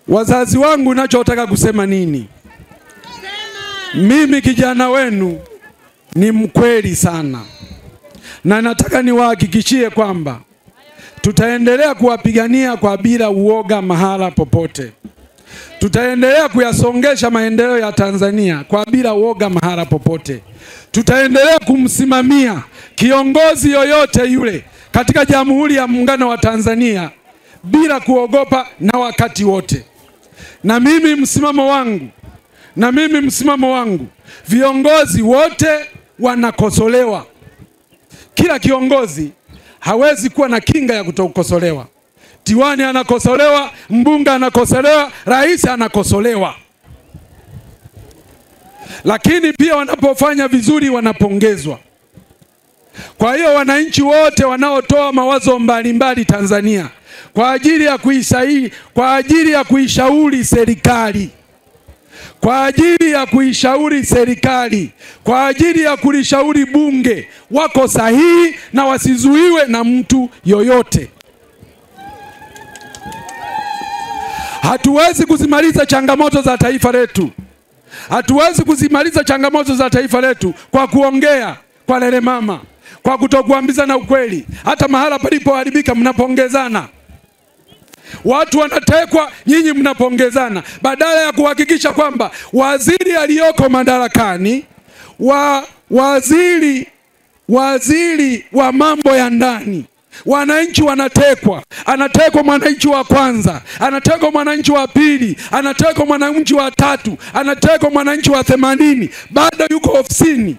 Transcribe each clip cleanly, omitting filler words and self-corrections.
Wazazi wangu, nachotaka kusema nini? Mimi kijana wenu ni mkweli sana, na nataka niwahakikishie kwamba tutaendelea kuwapigania kwa bila uoga mahala popote. Tutaendelea kuyasongesha maendeleo ya Tanzania kwa bila uoga mahala popote. Tutaendelea kumsimamia kiongozi yoyote yule katika Jamhuri ya Muungano wa Tanzania bila kuogopa na wakati wote. Na mimi msimamo wangu, viongozi wote wanakosolewa. Kila kiongozi hawezi kuwa na kinga ya kutokosolewa. Diwani anakosolewa, mbunge anakosolewa, rais anakosolewa. Lakini pia wanapofanya vizuri wanapongezwa. Kwa hiyo wananchi wote wanaotoa mawazo mbalimbali Tanzania kwa ajili ya kuishauri serikali, kwa ajili ya kulishauri bunge, wako sahihi na wasizuiwe na mtu yoyote. Hatuwezi kuzimaliza changamoto za taifa letu. Hatuwezi kuzimaliza changamoto za taifa letu kwa kuongea kwa lele mama, kwa kutokuambizana ukweli. Hata mahala palipoharibika mnapongezana. Watu wanatekwa, nyinyi mnapongezana. Badala ya kuhakikisha kwamba waziri aliyoko madarakani, waziri wa mambo ya ndani, wananchi wanatekwa. Anatekwa mwananchi wa kwanza, anatekwa mwananchi wa pili, anatekwa mwananchi wa tatu, anatekwa mwananchi wa 80, bado yuko ofisini.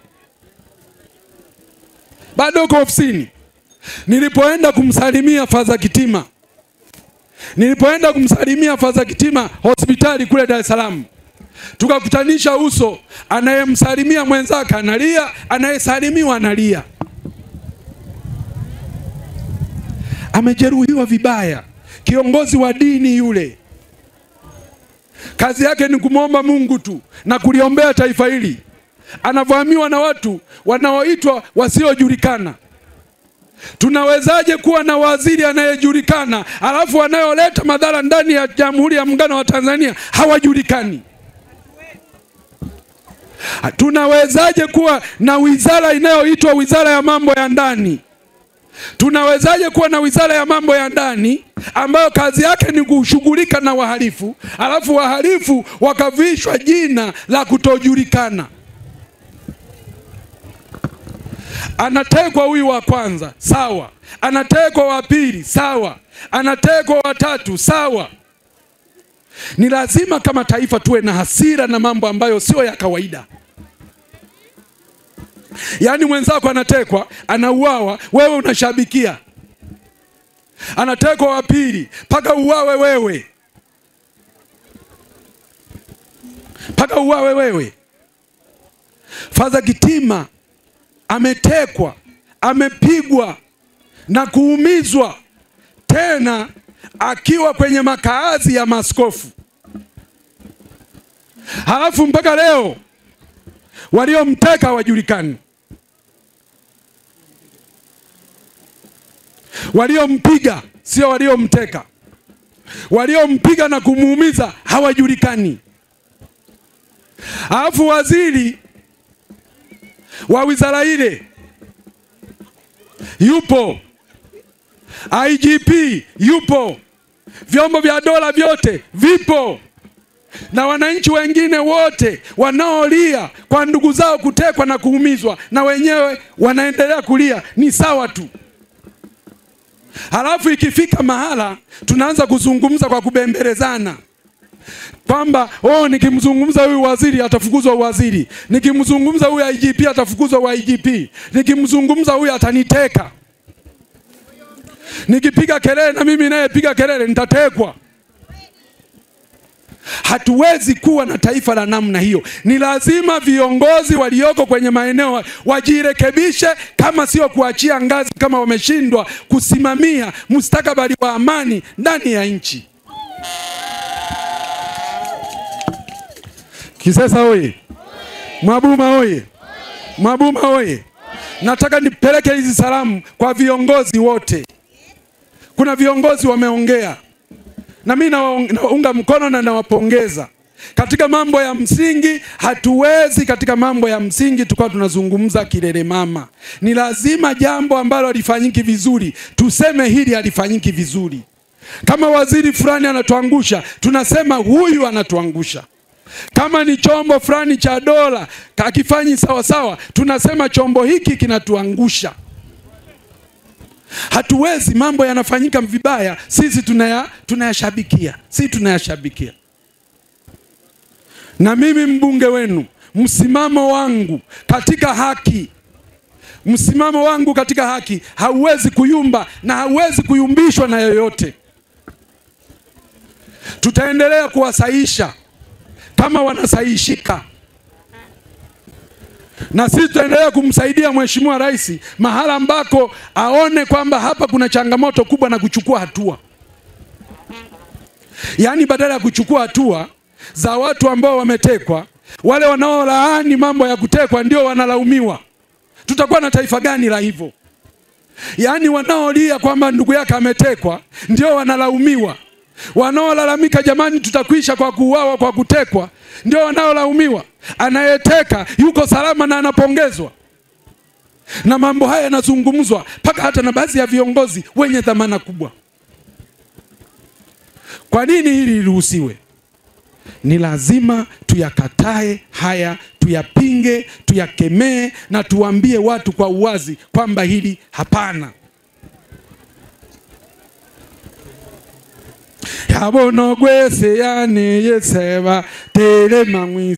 Nilipoenda kumsalimia Faza Kitima hospitali kule Dar es Salaam, tukakutanisha uso. Anayemsalimia mwenzake analia, anayesalimiwa analia. Amejeruhiwa vibaya. Kiongozi wa dini yule, kazi yake ni kumwomba Mungu tu na kuliombea taifa hili. Anavamiwa na watu wanaoitwa wasiojulikana. Tunawezaje kuwa na waziri anayejulikana alafu anayoleta madhara ndani ya Jamhuri ya Muungano wa Tanzania hawajulikani? Tunawezaje kuwa na wizara inayoitwa Wizara ya Mambo ya Ndani? Tunawezaje kuwa na Wizara ya Mambo ya Ndani ambayo kazi yake ni kushughulika na wahalifu, alafu wahalifu wakavishwa jina la kutojulikana? Anatekwa huyu wa kwanza, sawa. Anatekwa wa pili, sawa. Anatekwa wa tatu, sawa. Ni lazima kama taifa tuwe na hasira na mambo ambayo sio ya kawaida. Yaani mwenzako anatekwa, anauawa, wewe unashabikia. Anatekwa wa pili, paka uawe wewe. Faza Kitima ametekwa, amepigwa na kuumizwa, tena akiwa kwenye makaazi ya maaskofu. Halafu mpaka leo waliomteka hawajulikani. Waliompiga sio waliomteka. Waliompiga na kumuumiza hawajulikani. Halafu waziri wa wizara ile yupo, IGP yupo, vyombo vya dola vyote vipo, na wananchi wengine wote wanaolia kwa ndugu zao kutekwa na kuumizwa, na wenyewe wanaendelea kulia, ni sawa tu. Halafu ikifika mahala tunaanza kuzungumza kwa kubembelezana kwamba nikimzungumza huyu waziri atafukuzwa waziri, nikimzungumza huyu IGP atafukuzwa IGP, nikimzungumza huyu ataniteka, nikipiga kelele na mimi naye piga kelele nitatekwa. Hatuwezi kuwa na taifa la namna hiyo. Ni lazima viongozi walioko kwenye maeneo wajirekebishe, kama sio kuachia ngazi kama wameshindwa kusimamia mustakabali wa amani ndani ya nchi. Kisesa oye! Mwabuma oye! Mwabuma oye! Nataka nipeleke hizi salamu kwa viongozi wote. Kuna viongozi wameongea na mimi naunga mkono na nawapongeza. Katika mambo ya msingi hatuwezi, katika mambo ya msingi tukao tunazungumza kilele mama. Ni lazima jambo ambalo halifanyiki vizuri tuseme hili halifanyiki vizuri. Kama waziri fulani anatuangusha, tunasema huyu anatuangusha. Kama ni chombo fulani cha dola hakifanyi sawa sawa, tunasema chombo hiki kinatuangusha. Hatuwezi mambo yanafanyika vibaya sisi tunayashabikia. Sisi tunayashabikia. Na mimi mbunge wenu, msimamo wangu katika haki, msimamo wangu katika haki hauwezi kuyumba na hauwezi kuyumbishwa na yoyote. Tutaendelea kuwasaisha kama wanasaishika, na sisi tutaendelea kumsaidia Mheshimiwa Rais mahala ambako aone kwamba hapa kuna changamoto kubwa na kuchukua hatua. Yaani badala ya kuchukua hatua za watu ambao wametekwa, wale wanaolaani mambo ya kutekwa ndio wanalaumiwa. Tutakuwa na taifa gani la hivyo? Yaani wanaolia kwamba ndugu yake ametekwa ndio wanalaumiwa. Wanaolalamika jamani tutakwisha kwa kuuawa kwa kutekwa ndio wanaolaumiwa. Anayeteka yuko salama na anapongezwa. Na mambo haya yanazungumzwa mpaka hata na baadhi ya viongozi wenye dhamana kubwa. Kwa nini hili liruhusiwe? Ni lazima tuyakatae haya, tuyapinge, tuyakemee na tuambie watu kwa uwazi kwamba hili hapana. Yabono gwese yani yeseba tele mangwi.